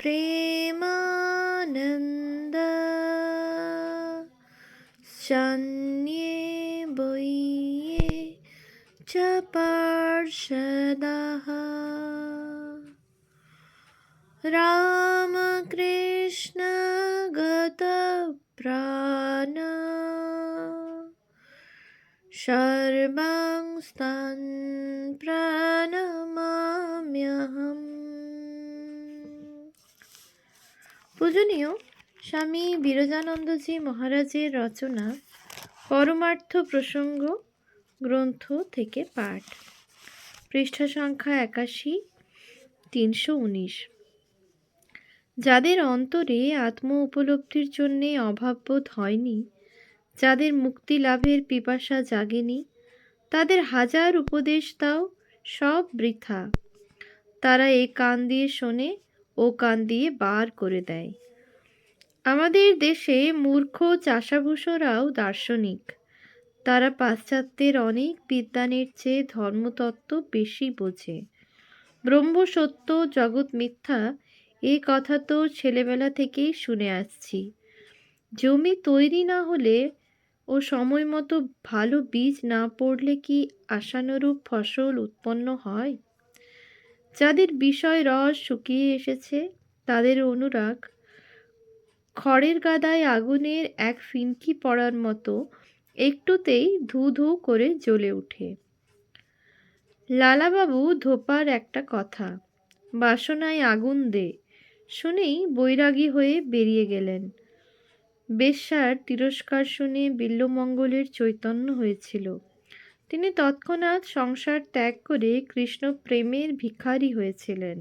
প্রেমানন্দ সন্ন্যে বৈয়ে চ পার্ষদাঃ রামকৃষ্ণ গতপ্রাণ সর্বাংস্তান প্রণমাম্যহম। পূজনীয় স্বামী বিরজানন্দজি মহারাজের রচনা পরমার্থ প্রসঙ্গ গ্রন্থ থেকে পাঠ, পৃষ্ঠা সংখ্যা 81, 319। যাদের অন্তরে আত্ম উপলব্ধির জন্যে অভাববোধ হয়নি, যাদের মুক্তি লাভের পিপাসা জাগেনি, তাদের হাজার উপদেশ দাও, সব বৃথা। তারা এ কান দিয়ে শোনে, ও কান দিয়ে বার করে দেয়। আমাদের দেশে মূর্খ চাষাভূষরাও দার্শনিক। তারা পাশ্চাত্যের অনেক বিদ্বানের চেয়ে ধর্মতত্ত্ব বেশি বোঝে। ব্রহ্ম সত্য, জগৎ মিথ্যা, এ কথা তো ছেলেবেলা থেকেই শুনে আসছি। জমি তৈরি না হলে ও সময় মতো ভালো বীজ না পড়লে কি আশানুরূপ ফসল উৎপন্ন হয়? যাদের বিষয় রস শুকিয়ে এসেছে, তাদের অনুরাগ খড়ের গাদায় আগুনের এক ফিনকি পড়ার মতো একটুতেই ধু ধু করে জ্বলে ওঠে। লালাবাবু ধোপার একটা কথা, বাসনায় আগুন দে, শুনেই বৈরাগী হয়ে বেরিয়ে গেলেন। বেশ্যার তিরস্কার শুনে বিল্বমঙ্গলের চৈতন্য হয়েছিল। তিনি তৎক্ষণাৎ সংসার ত্যাগ করে কৃষ্ণ প্রেমের ভিখারি হয়েছিলেন।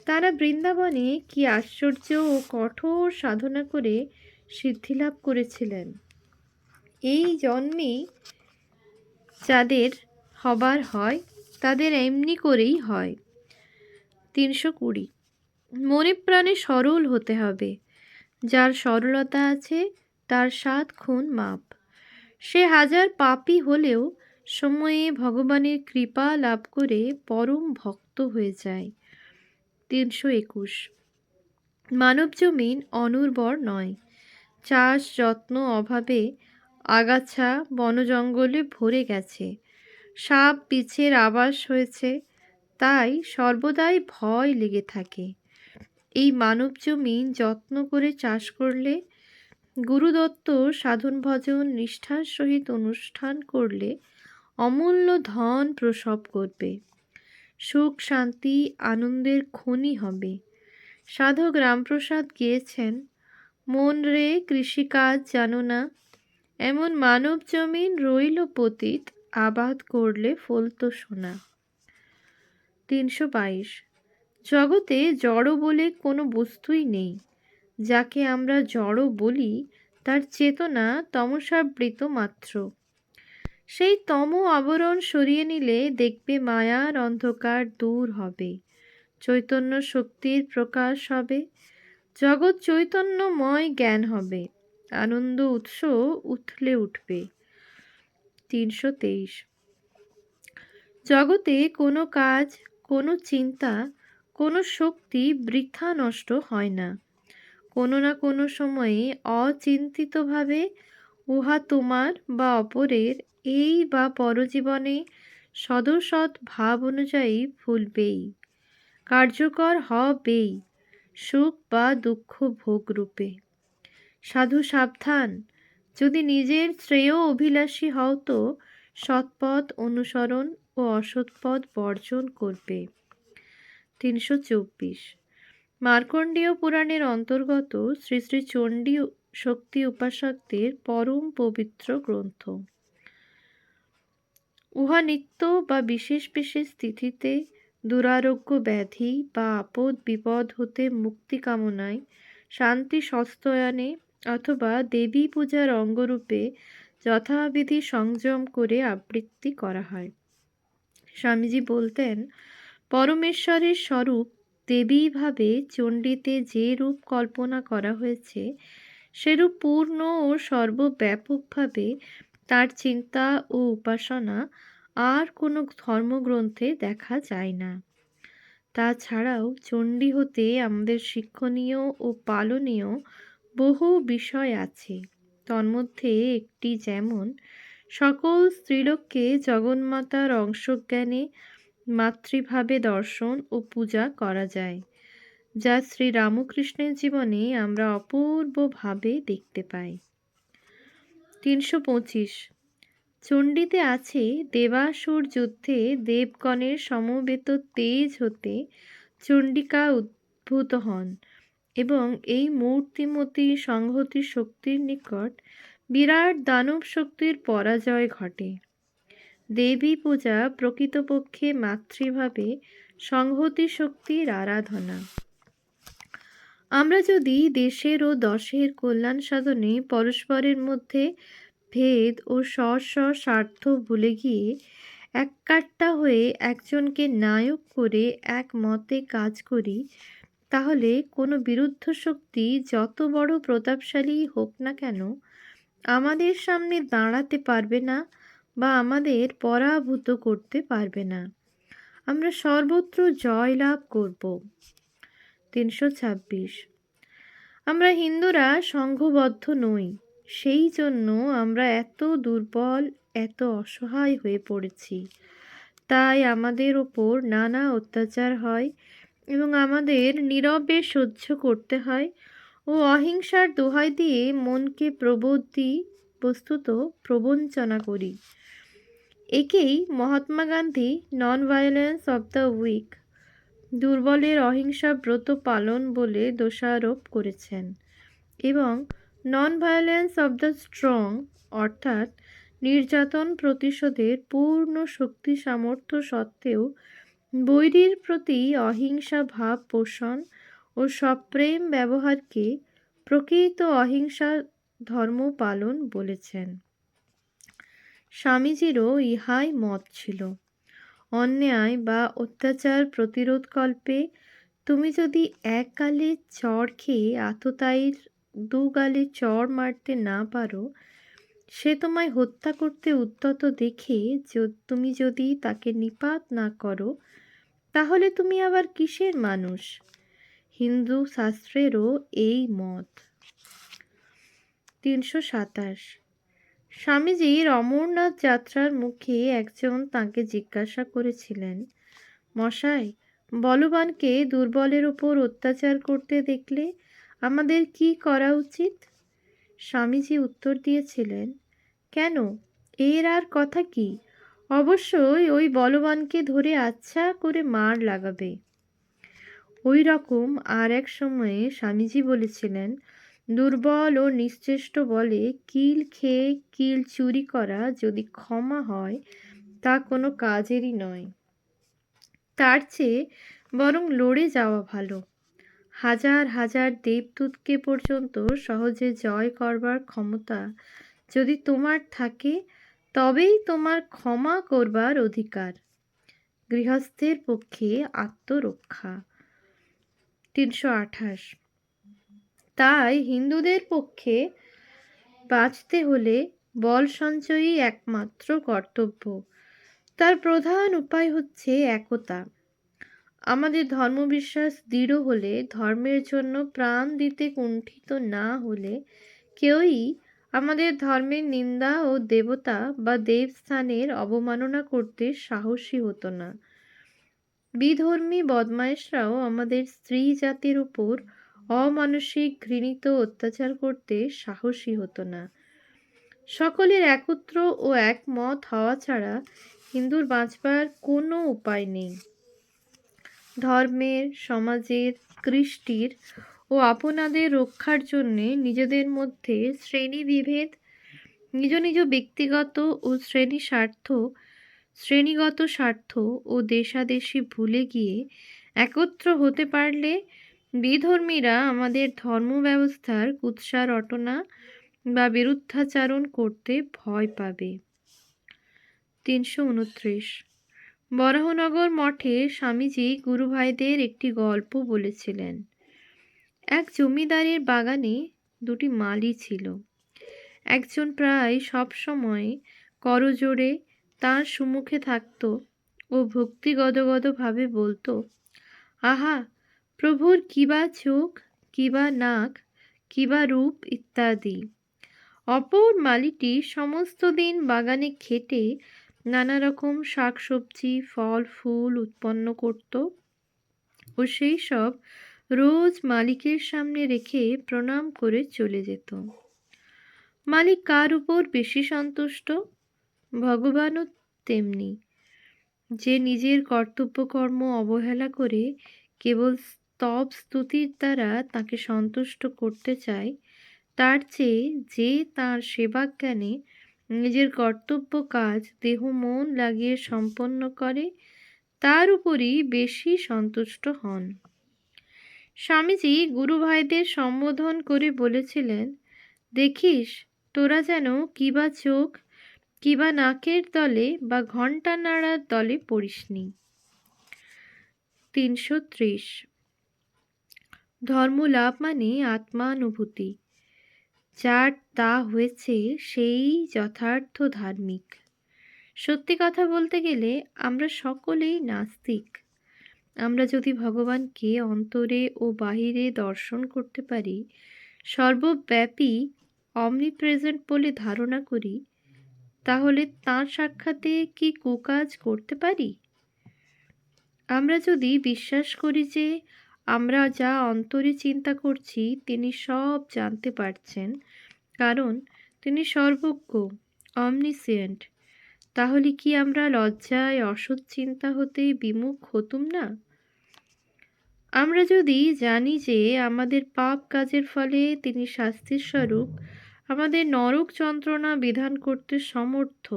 তারা বৃন্দাবনে কি আশ্চর্য ও কঠোর সাধনা করে সিদ্ধিলাভ করেছিলেন। এই জন্মেই যাদের হবার হয়, তাদের এমনি করেই হয়। 320। মনে প্রাণে সরল হতে হবে। যার সরলতা আছে, তার 7 খুন মাপ। সে হাজার পাপী হলেও সময়ে ভগবানের কৃপা লাভ করে পরম ভক্ত হয়ে যায়। 321। মানব জমিন অনুর্বর নয়। চাষ যত্ন অভাবে আগাছা বনজঙ্গলে ভরে গেছে। সাপ বিছের আবাস হয়েছে, তাই সর্বদাই ভয় লেগে থাকে। এই মানব জমিন যত্ন করে চাষ করলে, গুরুদত্ত সাধন ভজন নিষ্ঠার সহিত অনুষ্ঠান করলে অমূল্য ধন প্রসব করবে। সুখ শান্তি আনন্দের খনি হবে। সাধক রামপ্রসাদ গিয়েছেন, মন রে কৃষিকাজ জানো না, এমন মানব জমিন রইল পতিত, আবাদ করলে ফলতো সোনা। 322। জগতে জড় বলে কোনো বস্তুই নেই। যাকে আমরা জড় বলি, তার চেতনা তমসাবৃত মাত্র। সেই তম আবরণ সরিয়ে নিলে দেখবে মায়ার অন্ধকার দূর হবে, চৈতন্য শক্তির প্রকাশ হবে, জগৎ চৈতন্যময় জ্ঞান হবে, আনন্দ উৎস উথলে উঠবে। 323। জগতে কোনো কাজ, কোনো চিন্তা, কোনো শক্তি বৃথা নষ্ট হয় না। কোনো না কোনো সময়ে অচিন্তিতভাবে উহা তোমার বা অপরের এই বা পরজীবনে সদসৎ ভাব অনুযায়ী ফুলবেই, কার্যকর হবেই, সুখ বা দুঃখ ভোগরূপে। সাধু সাবধান, যদি নিজের শ্রেয় অভিলাষী হও তো সৎপথ অনুসরণ ও অসৎপথ বর্জন করবে। 324। মার্কণ্ডেয় পুরাণের অন্তর্গত শ্রী শ্রী চণ্ডী শক্তি উপাসকদের পরম পবিত্র গ্রন্থ। উহা নিত্য বা বিশেষ বিশেষ তিথিতে দুরারোগ্য ব্যাধি বা আপদ বিপদ হতে মুক্তি কামনায়, শান্তি সস্তয়ানে অথবা দেবী পূজার অঙ্গরূপে যথাবিধি সংযম করে আবৃত্তি করা হয়। স্বামীজি বলতেন, পরমেশ্বরের স্বরূপ দেবীভাবে চণ্ডীতে যে রূপ কল্পনা করা হয়েছে, সেরূপ পূর্ণ ও সর্বব্যাপকভাবে তার চিন্তা ও উপাসনা আর কোনো ধর্মগ্রন্থে দেখা যায় না। তাছাড়াও চণ্ডী হতে আমাদের শিক্ষণীয় ও পালনীয় বহু বিষয় আছে। তন্মধ্যে একটি যেমন সকল স্ত্রীলোককে জগন্মাতার অংশজ্ঞানে মাতৃভাবে দর্শন ও পূজা করা যায়, যা শ্রী রামকৃষ্ণের জীবনে আমরা অপূর্বভাবে দেখতে পাই। ৩২৫ চণ্ডীতে আছে দেবাসুর যুদ্ধে দেবগণের সমবেত তেজ হতে চণ্ডিকা উদ্ভূত হন এবং এই মূর্তিমতী সংহতি শক্তির নিকট বিরাট দানব শক্তির পরাজয় ঘটে। দেবী পূজা প্রকৃতপক্ষে মাতৃভাবে সংহতি শক্তির আরাধনা। আমরা যদি দেশের ও দশের কল্যাণ সাধনে পরস্পরের মধ্যে ভেদ ও স্বার্থ ভুলে গিয়ে এককাট্টা হয়ে একজনকে নায়ক করে এক মতে কাজ করি, তাহলে কোনো বিরুদ্ধ শক্তি যত বড় প্রতাপশালী হোক না কেন আমাদের সামনে দাঁড়াতে পারবে না বা আমাদের পরাভূত করতে পারবে না। আমরা সর্বত্র জয়লাভ করব। ৩২৬ আমরা হিন্দুরা সংঘবদ্ধ নই, সেই জন্য আমরা এত দুর্বল, এত অসহায় হয়ে পড়েছি। তাই আমাদের ওপর নানা অত্যাচার হয় এবং আমাদের নীরবে সহ্য করতে হয় ও অহিংসার দোহাই দিয়ে মনকে প্রবোধ দিই, বস্তুত প্রবঞ্চনা করি। একেই Mahatma Gandhi non violence of the weak, দুর্বলের অহিংসা ব্রত পালন বলে দোষারোপ করেছেন এবং non violence of the strong অর্থাৎ নির্যাতন প্রতিশোধের পূর্ণ শক্তি সামর্থ্য সত্ত্বেও বৈরীর প্রতি অহিংসা ভাব পোষণ ও সপ্রেম ব্যবহারকে প্রকৃত অহিংসা ধর্ম পালন বলেছেন। স্বামীজিরও ইহাই মত ছিল। অন্যায় বা অত্যাচার প্রতিরোধকল্পে তুমি যদি এক গালে চড় খেয়ে আততায়ীর দু গালে চড় মারতে না পারো, সে তোমায় হত্যা করতে উদ্যত দেখে তুমি যদি তাকে নিপাত না করো, তাহলে তুমি আবার কিসের মানুষ? হিন্দু শাস্ত্রেরও এই মত। ৩২৭ স্বামীজির অমরনাথ যাত্রার মুখে একজন তাঁকে জিজ্ঞাসা করেছিলেন, মশাই, বলবানকে দুর্বলের উপর অত্যাচার করতে দেখলে আমাদের কি করা উচিত? স্বামীজি উত্তর দিয়েছিলেন, কেন, এর আর কথা কি? অবশ্যই ওই বলবানকে ধরে আচ্ছা করে মার লাগাবে। ওই রকম আর এক সময়ে স্বামীজি বলেছিলেন, দুর্বল ও নিশ্চেষ্ট বলে কিল খেয়ে কিল চুরি করা যদি ক্ষমা হয় তা কোনো কাজেরই নয়। তার চেয়ে বরং লড়ে যাওয়া ভালো। হাজার হাজার দেবদূতকে পর্যন্ত সহজে জয় করবার ক্ষমতা যদি তোমার থাকে, তবেই তোমার ক্ষমা করবার অধিকার। গৃহস্থের পক্ষে আত্মরক্ষা। ৩২৮ তাই হিন্দুদের পক্ষে বাঁচতে হলে বল সঞ্চয়ই একমাত্র কর্তব্য। তার প্রধান উপায় হচ্ছে একতা। আমাদের ধর্মবিশ্বাস দৃঢ় হলে, ধর্মের জন্য প্রাণ দিতে কুণ্ঠিত না হলে কেউই আমাদের ধর্মের নিন্দা ও দেবতা বা দেবস্থানের অবমাননা করতে সাহসী হতো না। বিধর্মী বদমায়েশরাও আমাদের স্ত্রী জাতির উপর অমানসিক ঘৃণিত অত্যাচার করতে সাহসী হতো না। সকলের একত্র ও একমত হওয়া ছাড়া হিন্দুর বাঁচবার কোনো উপায় নেই। ধর্মের, সমাজের, কৃষ্টির ও আপনাদের রক্ষার জন্যে নিজেদের মধ্যে শ্রেণীবিভেদ, নিজ নিজ ব্যক্তিগত ও শ্রেণীগত স্বার্থ ও দেশাদেশি ভুলে গিয়ে একত্র হতে পারলে বিধর্মীরা আমাদের ধর্ম ব্যবস্থার কুৎসা রটনা বা বিরুদ্ধাচারণ করতে ভয় পাবে। ৩২৯ বরাহনগর মঠে স্বামীজি গুরুভাইদের একটি গল্প বলেছিলেন। এক জমিদারের বাগানে দুটি মালি ছিল। একজন প্রায় সব সময় করজোড়ে তাঁর সম্মুখে থাকত ও ভক্তি গদগদ ভাবে বলতো, আহা, প্রভুর কিবা চোখ, কিবা নাক, কিবা রূপ ইত্যাদি। অপর মালিটি সমস্ত দিন বাগানে খেটে নানা রকম শাকসবজি ফল ফুল উৎপন্ন করত ও সেই সব রোজ মালিকের সামনে রেখে প্রণাম করে চলে যেত। মালিক কার উপর বেশি সন্তুষ্ট? ভগবানও তেমনি। যে নিজের কর্তব্যকর্ম অবহেলা করে কেবল স্তব স্তুতির দ্বারা তাকে সন্তুষ্ট করতে চায়, তার চেয়ে যে তাঁর সেবা জ্ঞানে নিজের কর্তব্য কাজ দেহ মন লাগিয়ে সম্পন্ন করে, তার উপরই বেশি সন্তুষ্ট হন। স্বামীজি গুরু ভাইদের সম্বোধন করে বলেছিলেন, দেখিস তোরা যেন কিবা চোখ কিবা নাকের দলে বা ঘণ্টা নাড়ার দলে পড়িসনি। ৩৩০ ধর্মলাভ মানে আত্মানুভূতি। যার তা হয়েছে সেই যথার্থ ধার্মিক। সত্যি কথা বলতে গেলে আমরা সকলেই নাস্তিক। আমরা যদি ভগবানকে অন্তরে ও বাহিরে দর্শন করতে পারি, সর্বব্যাপী অমনিপ্রেজেন্ট বলে ধারণা করি, তাহলে তাঁর সাক্ষাতে কি কুকাজ করতে পারি? আমরা যদি বিশ্বাস করি যে আমরা যা অন্তরে চিন্তা করছি তিনি সব জানতে পারছেন, কারণ তিনি সর্বজ্ঞ, অমনিসিয়েন্ট, তাহলে কি আমরা লজ্জায় অসৎ চিন্তা হতে বিমুখ হতুম না? আমরা যদি জানি যে আমাদের পাপ কাজের ফলে তিনি শাস্তির স্বরূপ আমাদের নরক যন্ত্রণা বিধান করতে সমর্থ,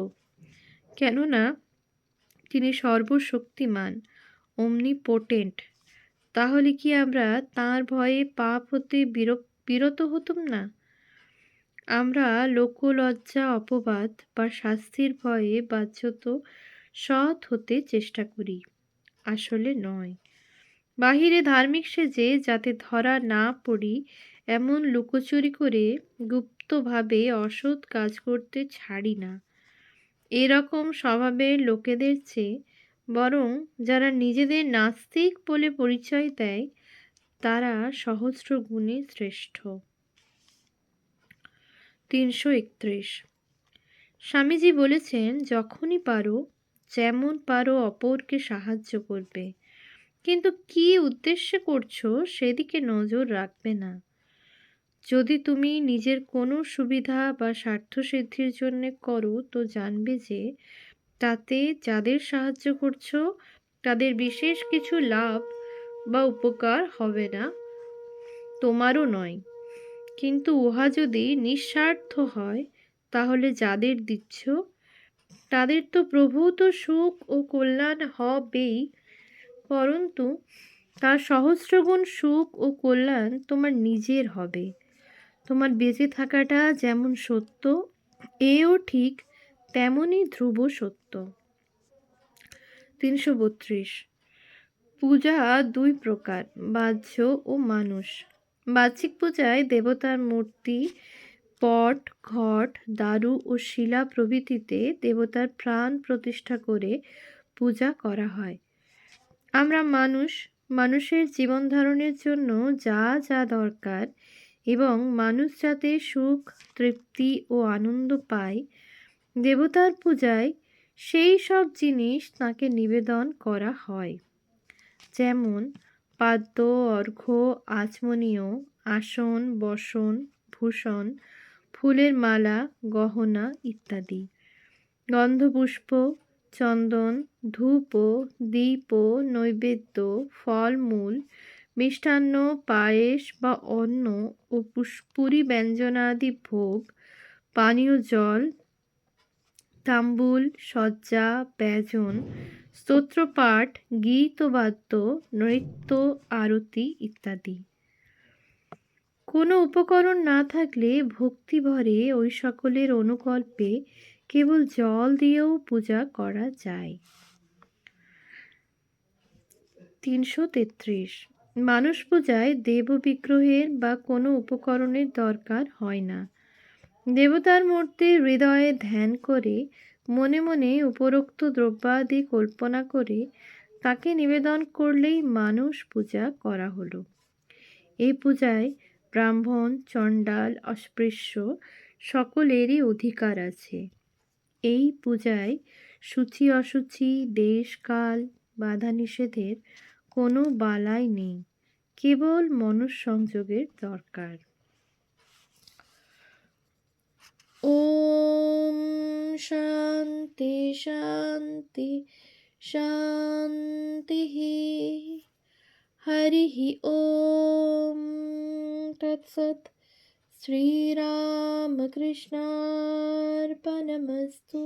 কেননা তিনি সর্বশক্তিমান, অমনিপোটেন্ট, তাহলে কি আমরা তাঁর ভয়ে পাপ হতে বিরত হতুম না? আমরা লোকলজ্জা অপবাদ বা শাস্তির ভয়ে বাহ্যত সৎ হতে চেষ্টা করি, আসলে নয়। বাহিরে ধার্মিক সেজে যাতে ধরা না পড়ি এমন লুকোচুরি করে গুপ্তভাবে অসৎ কাজ করতে ছাড়ি না। এরকম স্বভাবের লোকেদের চেয়ে বরং যারা নিজেদের নাস্তিক বলে পরিচয় দেয় তারা সহস্র গুণে শ্রেষ্ঠ। ৩৩১ স্বামীজি বলেছেন, যখনই পারো যেমন পারো অপরকে সাহায্য করবে, কিন্তু কি উদ্দেশ্যে করছো সেদিকে নজর রাখবে না। যদি তুমি নিজের কোনো সুবিধা বা স্বার্থসিদ্ধির জন্য করো তো জানবে যে তাতে যাদের সাহায্য করছো তাদের বিশেষ কিছু লাভ বা উপকার হবে না, তোমারও নয়। কিন্তু উহা যদি নিঃস্বার্থ হয় তাহলে যাদের দিচ্ছ তাদের তো প্রভূত সুখ ও কল্যাণ হবেই, পরন্তু তার সহস্রগুণ সুখ ও কল্যাণ তোমার নিজের হবে। তোমার বেঁচে থাকাটা যেমন সত্য, এও ঠিক তেমনই ধ্রুব সত্য। ৩৩২ পূজা দুই প্রকার, বাহ্য ও মানুষ। বাহ্যিক পূজায় দেবতার মূর্তি, পট, ঘট, দারু ও শিলা প্রভৃতিতে দেবতার প্রাণ প্রতিষ্ঠা করে পূজা করা হয়। আমরা মানুষের জীবন ধারণের জন্য যা যা দরকার এবং মানুষ যাতে সুখ তৃপ্তি ও আনন্দ পায়, দেবতার পূজায় সেই সব জিনিস তাঁকে নিবেদন করা হয়, যেমন পাদ্য, অর্ঘ্য, আচমনীয়, আসন, বসন, ভূষণ, ফুলের মালা, গহনা ইত্যাদি, গন্ধপুষ্প, চন্দন, ধূপ, দীপ, নৈবেদ্য, ফলমূল, মিষ্টান্ন, পায়েস বা অন্ন ও পুষ্পুরি ব্যঞ্জনাদি ভোগ, পানীয় জল, তাম্বুল, সজ্জা, ব্যজন, স্তোত্রপাঠ, গীত ও বাদ্য, নৃত্য, আরতি ইত্যাদি। কোনো উপকরণ না থাকলে ভক্তিভরে ওই সকলের অনুকল্পে কেবল জল দিয়েও পূজা করা যায়। ৩৩৩ মানুষ পূজায় দেব বিগ্রহের বা কোনো উপকরণের দরকার হয় না। দেবতার মূর্তি হৃদয়ে ধ্যান করে মনে মনে উপরোক্ত দ্রব্যাদি কল্পনা করে তাকে নিবেদন করলেই মানস পূজা করা হলো। এই পূজায় ব্রাহ্মণ, চণ্ডাল, অস্পৃশ্য সকলেরই অধিকার আছে। এই পূজায় সূচি অসুচি, দেশ কাল, বাধা নিষেধের কোনো বালাই নেই, কেবল মনঃসংযোগের দরকার। ওম শান্তি শান্তি শান্তি। হরিঃ ওম তৎসৎ। শ্রীরামকৃষ্ণার্পণমস্তু।